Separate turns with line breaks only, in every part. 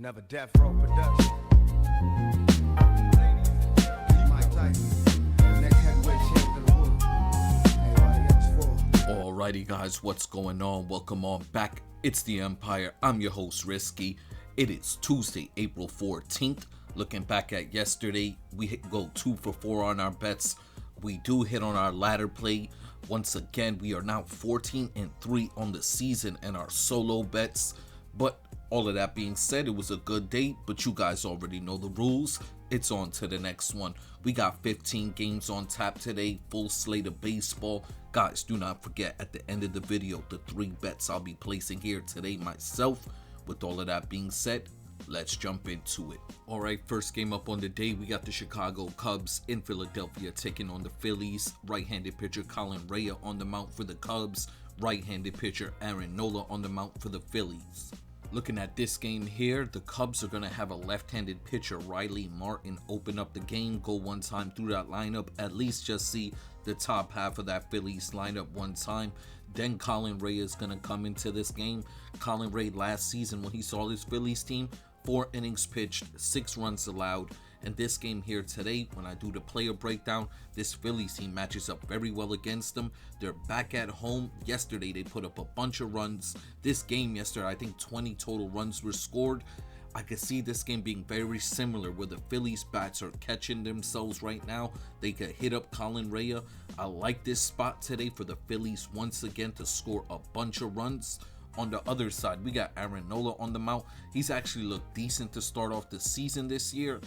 Never Death Row Production. Ladies and gentlemen, Mike Tyson, the next heavyweight champion of the world. Everybody else for.
Alrighty guys, what's going on? Welcome on back. It's the Empire. I'm your host Risky. It is Tuesday, April 14th. Looking back at yesterday, we go 2 for 4 on our bets. We do hit on our ladder play. Once again, we are now 14-3 on the season and our solo bets. But all of that being said, it was a good day, but you guys already know the rules. It's on to the next one. We got 15 games on tap today, full slate of baseball. Guys, do not forget at the end of the video, the 3 bets I'll be placing here today myself. With all of that being said, let's jump into it. Alright, first game up on the day, we got the Chicago Cubs in Philadelphia taking on the Phillies. Right-handed pitcher Colin Rea on the mound for the Cubs. Right-handed pitcher Aaron Nola on the mound for the Phillies. Looking at this game here, the Cubs are going to have a left-handed pitcher, Riley Martin, open up the game, go one time through that lineup, at least just see the top half of that Phillies lineup one time. Then Colin Rea is going to come into this game. Colin Rea last season when he saw this Phillies team, 4 innings pitched, 6 runs allowed. And this game here today, when I do the player breakdown, this Phillies team matches up very well against them. They're back at home. Yesterday, they put up a bunch of runs. This game yesterday, I think 20 total runs were scored. I could see this game being very similar where the Phillies bats are catching themselves right now. They could hit up Colin Rea. I like this spot today for the Phillies once again to score a bunch of runs. On the other side, we got Aaron Nola on the mound. He's actually looked decent to start off the season this year.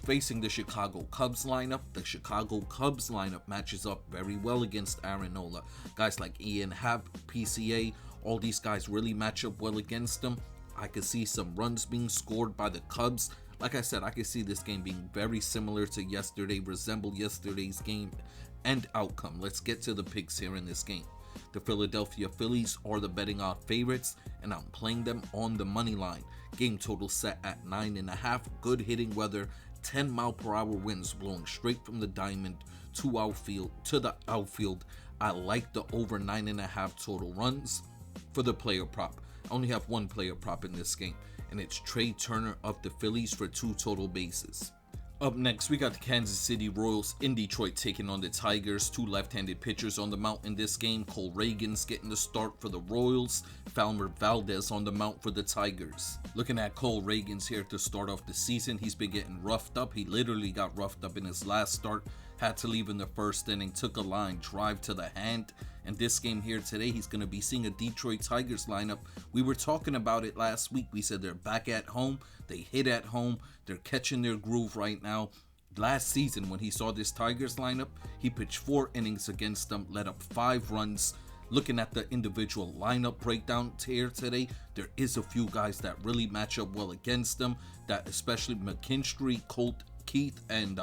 Facing the Chicago Cubs lineup, the Chicago Cubs lineup matches up very well against Aaron Nola. Guys like Ian Happ, PCA, all these guys really match up well against them. I could see some runs being scored by the Cubs. Like I said, I could see this game being very similar to yesterday, resemble yesterday's game and outcome. Let's get to the picks here in this game. The Philadelphia Phillies are the betting odds favorites, and I'm playing them on the money line. Game total set at 9.5. Good hitting weather, 10-mile-per-hour winds blowing straight from the diamond to the outfield. I like the over 9.5 total runs. For the player prop, I only have one player prop in this game, and it's Trey Turner of the Phillies for 2 total bases. Up next, we got the Kansas City Royals in Detroit taking on the Tigers. 2 left-handed pitchers on the mound in this game. Cole Reagan's getting the start for the Royals. Framber Valdez on the mound for the Tigers. Looking at Cole Reagan's here to start off the season, he's been getting roughed up. He literally got roughed up in his last start. Had to leave in the first inning, took a line drive to the hand. And this game here today, he's going to be seeing a Detroit Tigers lineup. We were talking about it last week. We said they're back at home. They hit at home. They're catching their groove right now. Last season, when he saw this Tigers lineup, he pitched 4 innings against them, let up 5 runs. Looking at the individual lineup breakdown here today, there is a few guys that really match up well against them. That especially McKinstry, Colt, Keith, and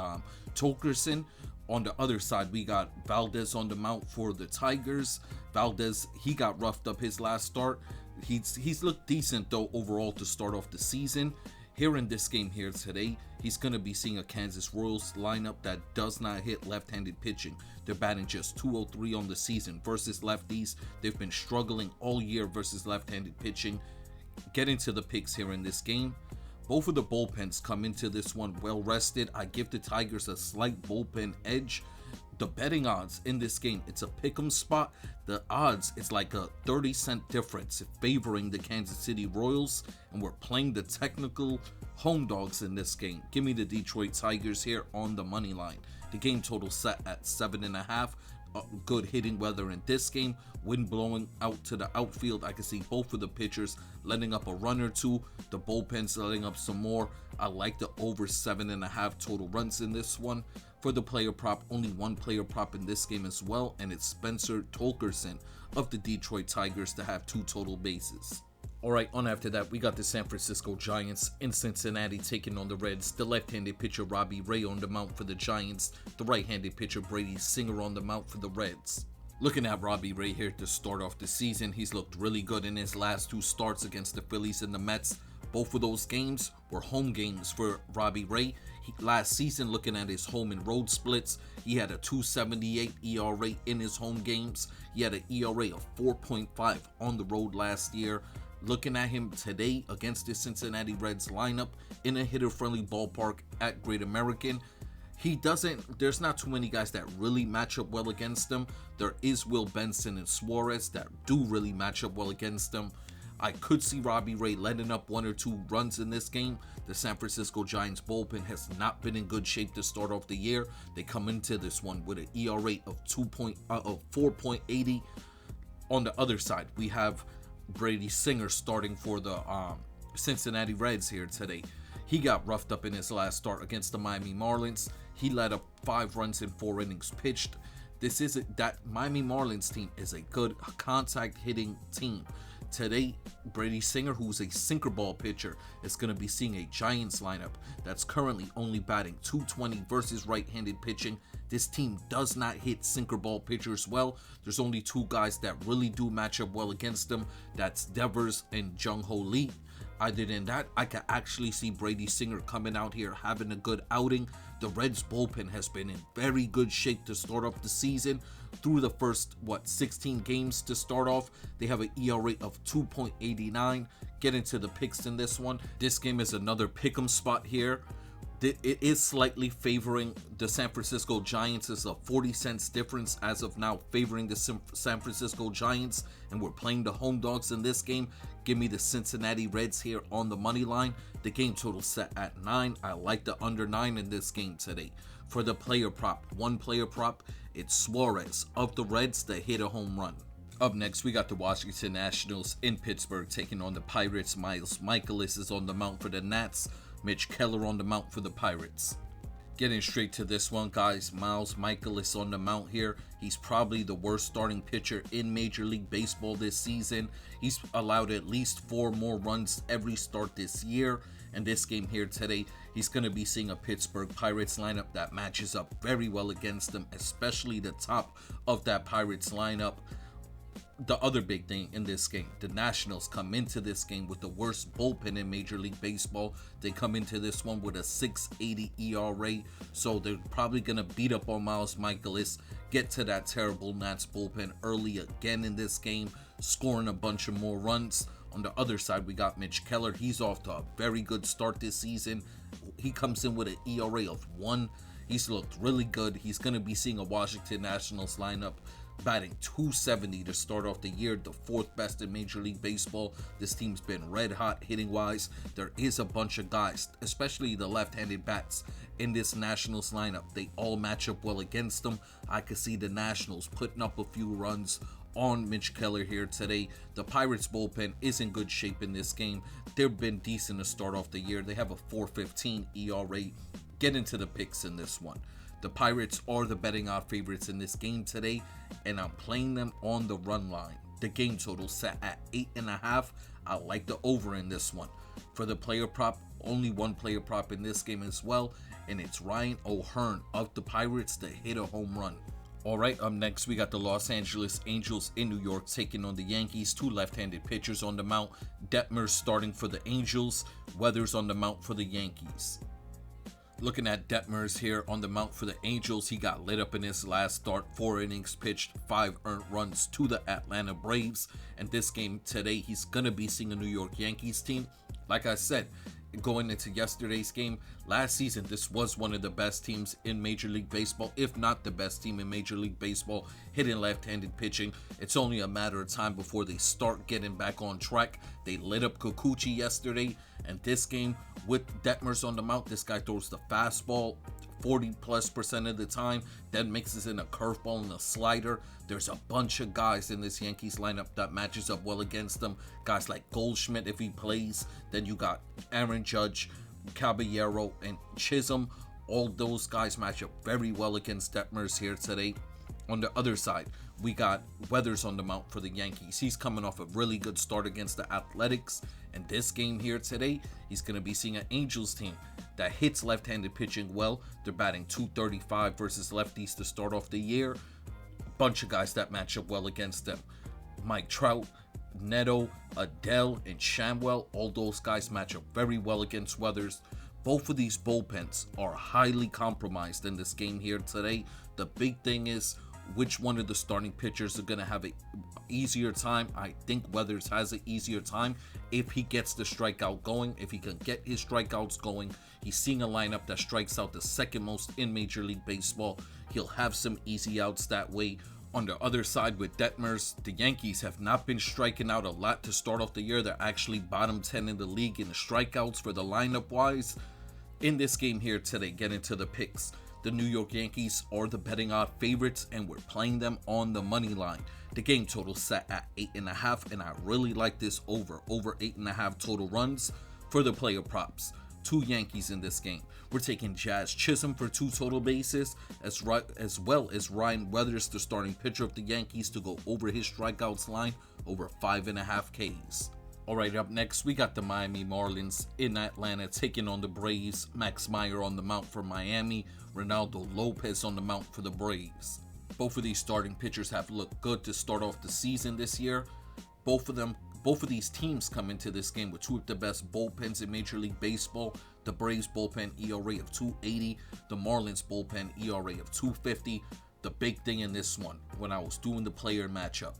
Torkelson. On the other side, we got Valdez on the mound for the Tigers. Valdez, he got roughed up his last start. He's looked decent though overall to start off the season. Here in this game here today, he's going to be seeing a Kansas Royals lineup that does not hit left-handed pitching. They're batting just .203 on the season versus lefties. They've been struggling all year versus left-handed pitching. Getting to the picks here in this game. Both of the bullpens come into this one well rested. I give the Tigers a slight bullpen edge. The betting odds in this game, it's a pick'em spot. The odds, it's like a 30-cent difference favoring the Kansas City Royals. And we're playing the technical home dogs in this game. Give me the Detroit Tigers here on the money line. The game total set at 7.5. Good hitting weather in this game. Wind blowing out to the outfield. I can see both of the pitchers letting up a run or two. The bullpen's letting up some more. I like the over 7.5 total runs in this one. For the player prop, only one player prop in this game as well, and it's Spencer Torkelson of the Detroit Tigers to have 2 total bases. Alright, on after that, we got the San Francisco Giants in Cincinnati taking on the Reds. The left-handed pitcher Robbie Ray on the mound for the Giants. The right-handed pitcher Brady Singer on the mound for the Reds. Looking at Robbie Ray here to start off the season, he's looked really good in his last 2 starts against the Phillies and the Mets. Both of those games were home games for Robbie Ray. Last season, looking at his home and road splits, he had a 2.78 ERA in his home games. He had an ERA of 4.5 on the road last year. Looking at him today against the Cincinnati Reds lineup in a hitter-friendly ballpark at Great American, there's not too many guys that really match up well against him. There is Will Benson and Suarez that do really match up well against him. I could see Robbie Ray letting up 1 or 2 runs in this game. The San Francisco Giants bullpen has not been in good shape to start off the year. They come into this one with an ERA of 4.80. On the other side, we have Brady Singer starting for the Cincinnati Reds here today. He got roughed up in his last start against the Miami Marlins. He let up 5 runs in 4 innings pitched. That Miami Marlins team is a good contact hitting team. Today, Brady Singer, who's a sinker ball pitcher, is going to be seeing a Giants lineup that's currently only batting .220 versus right-handed pitching. This team does not hit sinker ball pitchers well. There's only 2 guys that really do match up well against them. That's Devers and Jung Ho Lee. Other than that, I can actually see Brady Singer coming out here having a good outing. The Reds bullpen has been in very good shape to start off the season. Through the first 16 games to start off, they have an ERA of 2.89. Get into the picks in this one. This game is another pick'em spot here. It is slightly favoring the San Francisco Giants. It's a 40 cents difference as of now, favoring the San Francisco Giants, and we're playing the home dogs in this game. Give me the Cincinnati Reds here on the money line. The game total set at 9. I like the under 9 in this game today. For the player prop, 1 player prop, it's Suarez of the Reds to hit a home run. Up next, we got the Washington Nationals in Pittsburgh taking on the Pirates. Miles Mikolas is on the mound for the Nats. Mitch Keller on the mound for the Pirates. Getting straight to this one, guys. Miles Mikolas on the mound here. He's probably the worst starting pitcher in Major League Baseball this season. He's allowed at least 4 more runs every start this year. And this game here today, he's going to be seeing a Pittsburgh Pirates lineup that matches up very well against them, especially the top of that Pirates lineup. The other big thing in this game, the Nationals come into this game with the worst bullpen in Major League Baseball. They come into this one with a 6.80 ERA, so they're probably going to beat up on Miles Mikolas, get to that terrible Nats bullpen early again in this game, scoring a bunch of more runs. On the other side, we got Mitch Keller. He's off to a very good start this season. He comes in with an ERA of 1. He's looked really good. He's going to be seeing a Washington Nationals lineup batting .270 to start off the year, the 4th best in Major League Baseball. This team's been red hot hitting wise. There is a bunch of guys, especially the left-handed bats in this Nationals lineup. They all match up well against them. I could see the Nationals putting up a few runs on Mitch Keller here today. The Pirates bullpen is in good shape in this game. They've been decent to start off the year. They have a 4.15 ERA. Get into the picks in this one. The Pirates are the betting odds favorites in this game today, and I'm playing them on the run line. The game total set at 8.5. I like the over in this one. For the player prop, only 1 player prop in this game as well, and it's Ryan O'Hearn of the Pirates to hit a home run. Alright, up next we got the Los Angeles Angels in New York taking on the Yankees. 2 left-handed pitchers on the mound. Detmers starting for the Angels. Weathers on the mound for the Yankees. Looking at Detmers here on the mound for the Angels, he got lit up in his last start. 4 innings pitched, 5 earned runs to the Atlanta Braves. And this game today, he's going to be seeing a New York Yankees team. Like I said, going into yesterday's game, last season, this was one of the best teams in Major League Baseball, if not the best team in Major League Baseball, hitting left-handed pitching. It's only a matter of time before they start getting back on track. They lit up Kikuchi yesterday, and this game with Detmers on the mound, this guy throws the fastball 40+% of the time, then mixes in a curveball and a slider. There's a bunch of guys in this Yankees lineup that matches up well against them. Guys like Goldschmidt if he plays. Then you got Aaron Judge, Caballero, and Chisholm. All those guys match up very well against Detmers here today. On the other side, we got Weathers on the mound for the Yankees. He's coming off a really good start against the Athletics. And this game here today, he's going to be seeing an Angels team that hits left-handed pitching well. They're batting .235 versus lefties to start off the year. A bunch of guys that match up well against them. Mike Trout, Neto, Adele, and Shamwell, all those guys match up very well against Weathers. Both of these bullpens are highly compromised in this game here today. The big thing is which one of the starting pitchers are going to have an easier time. I think Weathers has an easier time if he gets the strikeout going. If he can get his strikeouts going, he's seeing a lineup that strikes out the second most in Major League Baseball. He'll have some easy outs that way. On the other side with Detmers, the Yankees have not been striking out a lot to start off the year. They're actually bottom 10 in the league in the strikeouts for the lineup wise. In this game here today, get into the picks. The New York Yankees are the betting odd favorites, and we're playing them on the money line. The game total set at 8.5, and I really like this over 8.5 total runs for the player props. 2 Yankees in this game. We're taking Jazz Chisholm for 2 total bases, as well as Ryan Weathers, the starting pitcher of the Yankees, to go over his strikeouts line over 5.5 Ks. Alright, up next, we got the Miami Marlins in Atlanta taking on the Braves. Max Meyer on the mound for Miami, Ronaldo Lopez on the mound for the Braves. Both of these starting pitchers have looked good to start off the season this year. Both of these teams come into this game with 2 of the best bullpens in Major League Baseball. The Braves bullpen ERA of 2.80, the Marlins bullpen ERA of 2.50. The big thing in this one, when I was doing the player matchup,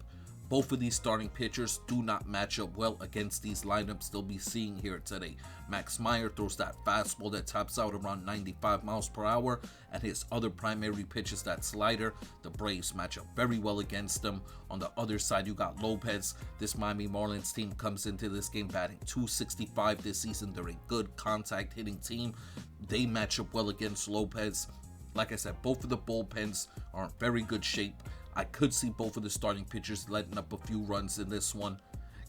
both of these starting pitchers do not match up well against these lineups they'll be seeing here today. Max Meyer throws that fastball that tops out around 95 miles per hour, and his other primary pitch is that slider. The Braves match up very well against them. On the other side, you got Lopez. This Miami Marlins team comes into this game batting .265 this season. They're a good contact hitting team. They match up well against Lopez. Like I said, both of the bullpens are in very good shape. I could see both of the starting pitchers letting up a few runs in this one.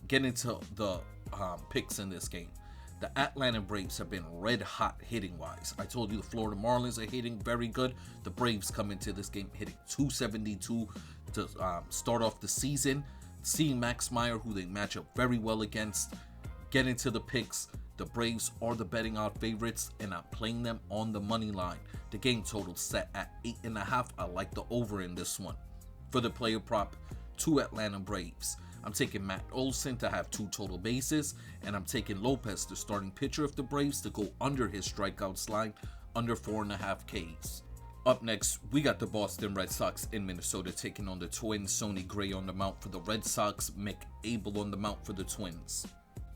Get into the picks in this game. The Atlanta Braves have been red hot hitting wise. I told you the Florida Marlins are hitting very good. The Braves come into this game hitting .272 to start off the season. Seeing Max Meyer, who they match up very well against. Get into the picks. The Braves are the betting odd favorites, and I'm playing them on the money line. The game total set at 8.5. I like the over in this one. For the player prop, 2 Atlanta Braves. I'm taking Matt Olson to have 2 total bases, and I'm taking Lopez, the starting pitcher of the Braves, to go under his strikeouts line, under 4.5 Ks. Up next, we got the Boston Red Sox in Minnesota taking on the Twins. Sonny Gray on the mound for the Red Sox, Mick Abel on the mound for the Twins.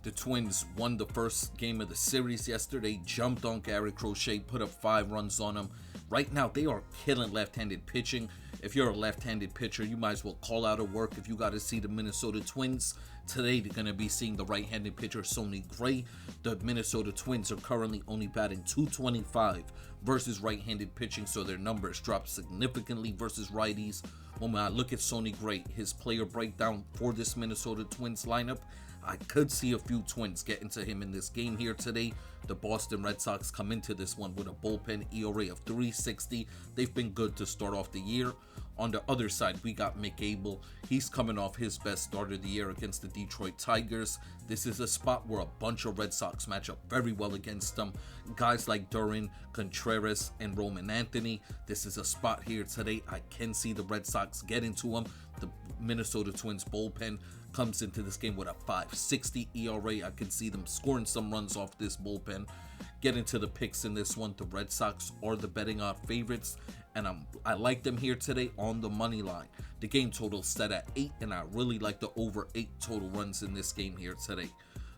The Twins won the first game of the series yesterday, jumped on Garrett Crochet, put up 5 runs on him. Right now, they are killing left-handed pitching. If you're a left-handed pitcher, you might as well call out of work if you got to see the Minnesota Twins. Today, they're going to be seeing the right-handed pitcher, Sonny Gray. The Minnesota Twins are currently only batting .225 versus right-handed pitching, so their numbers drop significantly versus righties. When I look at Sonny Gray, his player breakdown for this Minnesota Twins lineup, I could see a few Twins getting to him in this game here today. The Boston Red Sox come into this one with a bullpen ERA of 3.60. They've been good to start off the year. On the other side, we got Mick Abel. He's coming off his best start of the year against the Detroit Tigers. This is a spot where a bunch of Red Sox match up very well against them. Guys like Duran, Contreras, and Roman Anthony. This is a spot here today. I can see the Red Sox get into them. The Minnesota Twins bullpen comes into this game with a 5.60 ERA. I can see them scoring some runs off this bullpen. Get into the picks in this one. The Red Sox are the betting odd favorites, and I like them here today on the money line. The game total set at 8, and I really like the over 8 total runs in this game here today.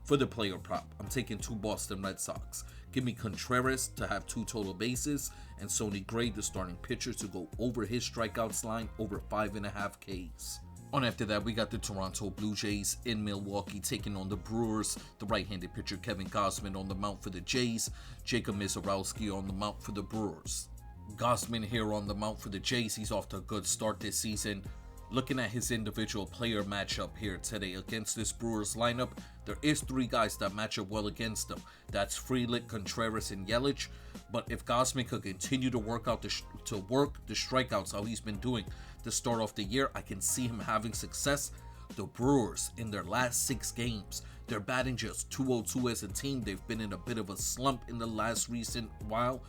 For the player prop, I'm taking 2 Boston Red Sox. Give me Contreras to have 2 total bases, and Sonny Gray, the starting pitcher, to go over his strikeouts line over 5.5 Ks. On after that, we got the Toronto Blue Jays in Milwaukee taking on the Brewers. The right-handed pitcher Kevin Gausman on the mound for the Jays. Jacob Misiorowski on the mound for the Brewers. Gausman here on the mound for the Jays. He's off to a good start this season. Looking at his individual player matchup here today against this Brewers lineup, there is 3 guys that match up well against them. That's Frelick, Contreras, and Yelich. But if Gausman could continue to work the strikeouts how he's been doing to start off the year, I can see him having success. The Brewers, in their last 6 games, they're batting just .202 as a team. They've been in a bit of a slump in the last recent while.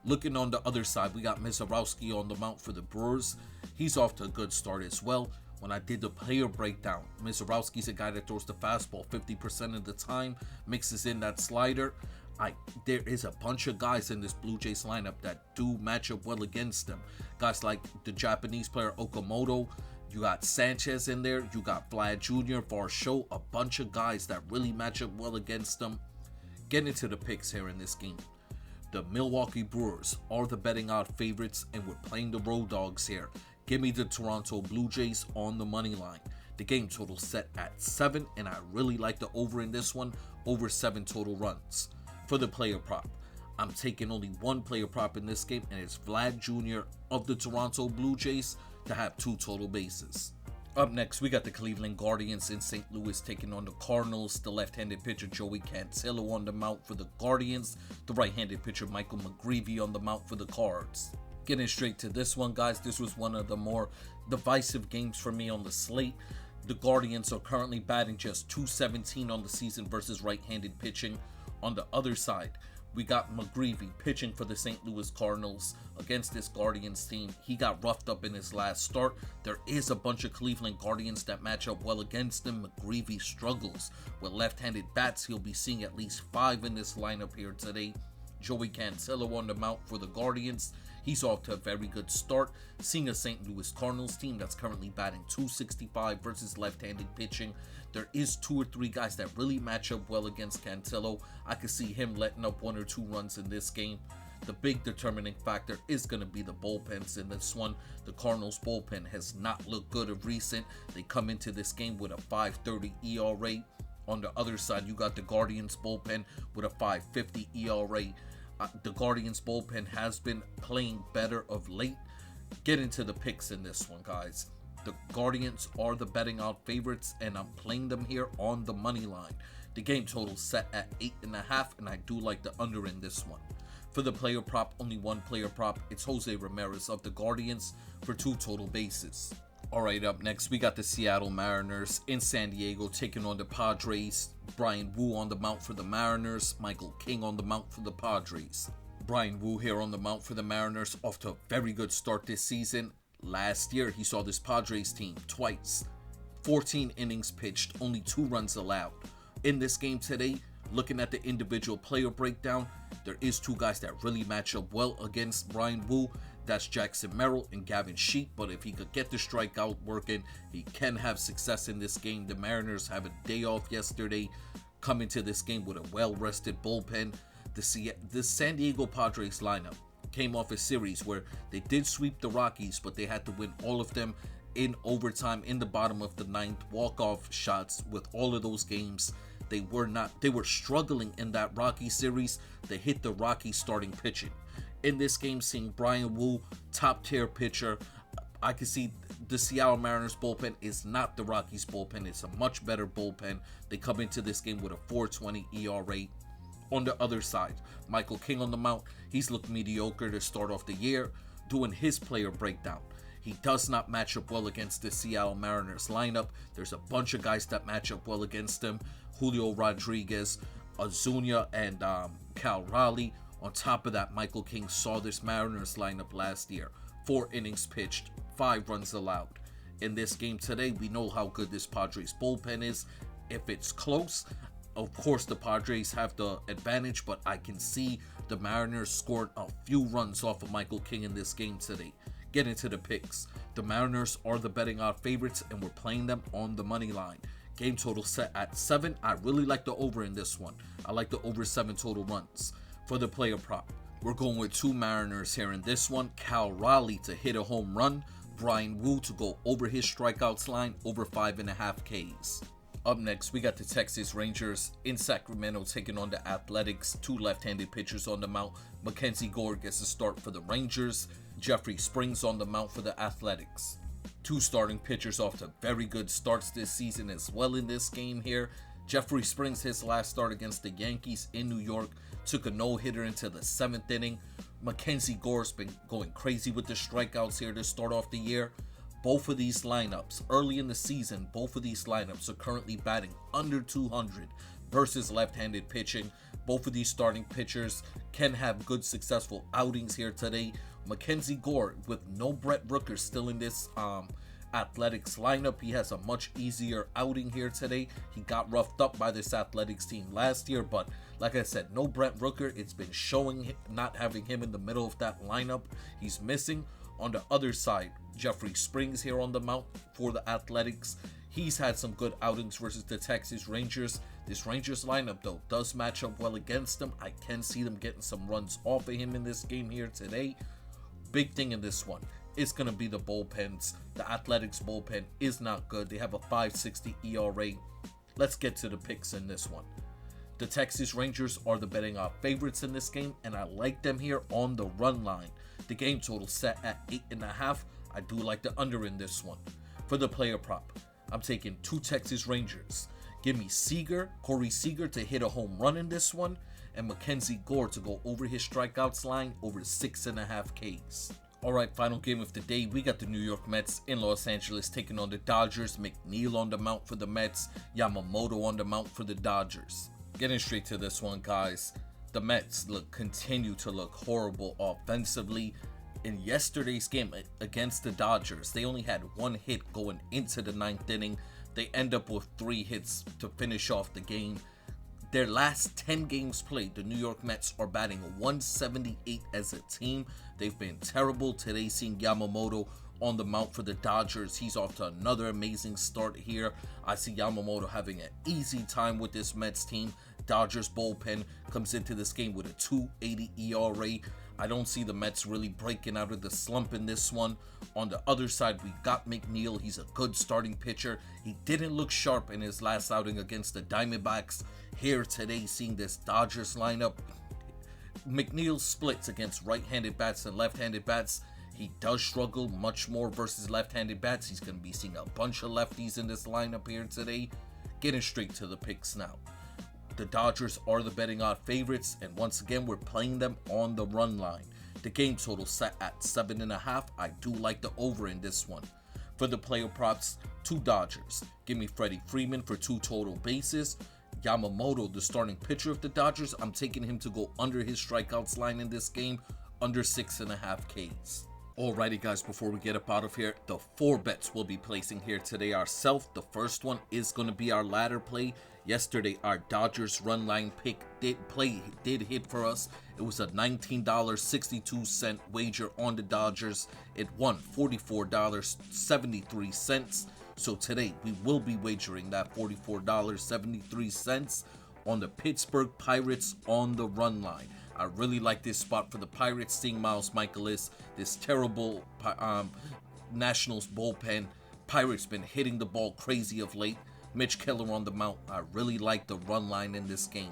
Looking on the other side, we got Misiorowski on the mound for the Brewers. He's off to a good start as well. When I did the player breakdown, Misiorowski's a guy that throws the fastball 50% of the time, mixes in that slider. There is a bunch of guys in this Blue Jays lineup that do match up well against them. Guys like the Japanese player Okamoto, you got Sanchez in there, you got Vlad Jr., Varsho, a bunch of guys that really match up well against them. Get into the picks here in this game. The Milwaukee Brewers are the betting odd favorites, and we're playing the road dogs here. Give me the Toronto Blue Jays on the money line. The game total set at 7, and I really like the over in this one, over 7 total runs. For the player prop, I'm taking only one player prop in this game, and it's Vlad Jr. of the Toronto Blue Jays to have 2 total bases. Up next, we got the Cleveland Guardians in St. Louis taking on the Cardinals. The left-handed pitcher Joey Cantillo on the mount for the Guardians. The right-handed pitcher Michael McGreevy on the mount for the Cards. Getting straight to this one, guys, this was one of the more divisive games for me on the slate. The Guardians are currently batting just .217 on the season versus right-handed pitching. On the other side, we got McGreevy pitching for the St. Louis Cardinals against this Guardians team. He got roughed up in his last start. There is a bunch of Cleveland Guardians that match up well against him. McGreevy struggles with left-handed bats. He'll be seeing at least 5 in this lineup here today. Joey Cantillo on the mount for the Guardians. He's off to a very good start, seeing a St. Louis Cardinals team that's currently batting .265 versus left-handed pitching. There is 2 or 3 guys that really match up well against Cantillo. I could see him letting up 1 or 2 runs in this game. The big determining factor is going to be the bullpens in this one. The Cardinals bullpen has not looked good of recent. They come into this game with a 5.30 ERA. On the other side, you got the Guardians bullpen with a 5.50 ERA. The Guardians bullpen has been playing better of late. Get into the picks in this one, guys. The Guardians are the betting out favorites, and I'm playing them here on the money line. The game total set at 8.5, and I do like the under in this one. For the player prop, only one player prop. It's Jose Ramirez of the Guardians for 2 total bases. Alright, up next, we got the Seattle Mariners in San Diego taking on the Padres. Brian Wu on the mount for the Mariners. Michael King on the mount for the Padres. Brian Wu here on the mount for the Mariners, off to a very good start this season. Last year, he saw this Padres team twice. 14 innings pitched, only 2 runs allowed. In this game today, looking at the individual player breakdown, there is 2 guys that really match up well against Brian Wu. That's Jackson Merrill and Gavin Sheep, but if he could get the strikeout working, he can have success in this game. The Mariners have a day off yesterday, come into this game with a well-rested bullpen. The San Diego Padres lineup came off a series where they did sweep the Rockies, but they had to win all of them in overtime in the bottom of the 9th. Walk-off shots with all of those games. They were struggling in that Rocky series. They hit the Rockies starting pitching. In this game, seeing Brian Wu, top tier pitcher, I can see the Seattle Mariners bullpen is not the Rockies bullpen. It's a much better bullpen. They come into this game with a 4.20 ERA. On the other side, Michael King on the mount. He's looked mediocre to start off the year. Doing his player breakdown, he does not match up well against the Seattle Mariners lineup. There's a bunch of guys that match up well against him. Julio Rodriguez, Azuña, and Cal Raleigh. On top of that, Michael King saw this Mariners lineup last year. 4 innings pitched, 5 runs allowed. In this game today, we know how good this Padres bullpen is. If it's close, of course the Padres have the advantage, but I can see the Mariners scored a few runs off of Michael King in this game today. Get into the picks. The Mariners are the betting odd favorites, and we're playing them on the money line. Game total set at 7. I really like the over in this one. I like the over 7 total runs. For the player prop, we're going with 2 Mariners here in this one. Cal Raleigh to hit a home run. Brian Wu to go over his strikeouts line, over 5.5 Ks. Up next, we got the Texas Rangers in Sacramento taking on the Athletics. 2 left-handed pitchers on the mount. Mackenzie Gore gets a start for the Rangers. Jeffrey Springs on the mount for the Athletics. 2 starting pitchers off to very good starts this season as well in this game here. Jeffrey Springs, his last start against the Yankees in New York, took a no-hitter into the 7th inning. Mackenzie Gore's been going crazy with the strikeouts here to start off the year. Both of these lineups, early in the season, both of these lineups are currently batting under 200 versus left-handed pitching. Both of these starting pitchers can have good, successful outings here today. Mackenzie Gore, with no Brett Rooker still in this Athletics lineup. He has a much easier outing here today. He got roughed up by this Athletics team last year, but like I said, no Brent Rooker. It's been showing not having him in the middle of that lineup. He's missing. On the other side, Jeffrey Springs here on the mount for the Athletics. He's had some good outings versus the Texas Rangers. This Rangers lineup, though, does match up well against them. I can see them getting some runs off of him in this game here today. Big thing in this one is going to be the bullpens. The Athletics bullpen is not good. They have a 5.60 ERA. Let's get to the picks in this one. The Texas Rangers are the betting odds favorites in this game, and I like them here on the run line. The game total set at 8.5. I do like the under in this one. For the player prop, I'm taking 2 Texas Rangers. Give me Corey Seager to hit a home run in this one, and Mackenzie Gore to go over his strikeouts line over 6.5 Ks. Alright, final game of the day. We got the New York Mets in Los Angeles taking on the Dodgers. McNeil on the mount for the Mets. Yamamoto on the mount for the Dodgers. Getting straight to this one, guys. The Mets continue to look horrible offensively. In yesterday's game against the Dodgers, they only had 1 hit going into the 9th inning. They end up with 3 hits to finish off the game. Their last 10 games played, the New York Mets are batting 178 as a team. They've been terrible. Today, seeing Yamamoto on the mount for the Dodgers. He's off to another amazing start here. I see Yamamoto having an easy time with this Mets team. Dodgers bullpen comes into this game with a 2.80 ERA. I don't see the Mets really breaking out of the slump in this one. On the other side, we got McNeil. He's a good starting pitcher. He didn't look sharp in his last outing against the Diamondbacks. Here today, seeing this Dodgers lineup, McNeil splits against right-handed bats and left-handed bats. He does struggle much more versus left-handed bats. He's going to be seeing a bunch of lefties in this lineup here today. Getting straight to the picks now. The Dodgers are the betting odds favorites, and once again, we're playing them on the run line. The game total set at 7.5. I do like the over in this one. For the player props, 2 Dodgers. Give me Freddie Freeman for 2 total bases. Yamamoto, the starting pitcher of the Dodgers, I'm taking him to go under his strikeouts line in this game, under 6.5 Ks. Alrighty guys, before we get up out of here, the 4 bets we'll be placing here today ourselves. The first one is going to be our ladder play. Yesterday, our Dodgers run line pick did hit for us. It was a $19.62 wager on the Dodgers. It won $44.73. So today, we will be wagering that $44.73 on the Pittsburgh Pirates on the run line. I really like this spot for the Pirates, seeing Miles Michaelis, this terrible Nationals bullpen. Pirates been hitting the ball crazy of late. Mitch Keller on the mount. I really like the run line in this game.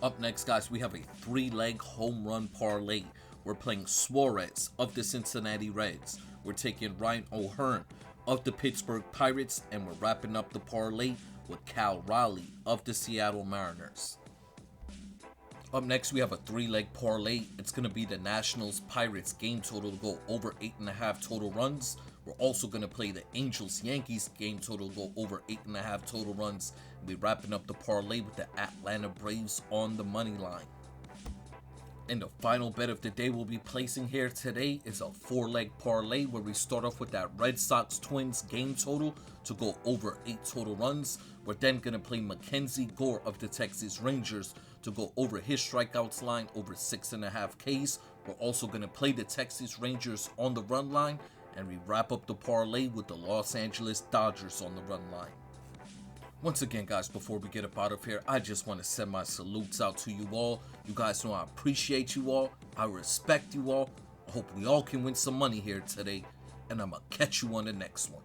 Up next, guys, we have a 3-leg home run parlay. We're playing Suarez of the Cincinnati Reds. We're taking Ryan O'Hearn of the Pittsburgh Pirates, and we're wrapping up the parlay with Cal Raleigh of the Seattle Mariners. Up next, we have a 3-leg parlay. It's going to be the Nationals Pirates game total to go over 8.5 total runs. We're also going to play the Angels Yankees game total to go over 8.5 total runs. We'll be wrapping up the parlay with the Atlanta Braves on the money line. And the final bet of the day we'll be placing here today is a 4-leg parlay where we start off with that Red Sox Twins game total to go over 8 total runs. We're then going to play Mackenzie Gore of the Texas Rangers to go over his strikeouts line over 6.5 Ks. We're also going to play the Texas Rangers on the run line, and we wrap up the parlay with the Los Angeles Dodgers on the run line. Once again, guys, before we get up out of here, I just want to send my salutes out to you all. You guys know I appreciate you all. I respect you all. I hope we all can win some money here today, and I'm going to catch you on the next one.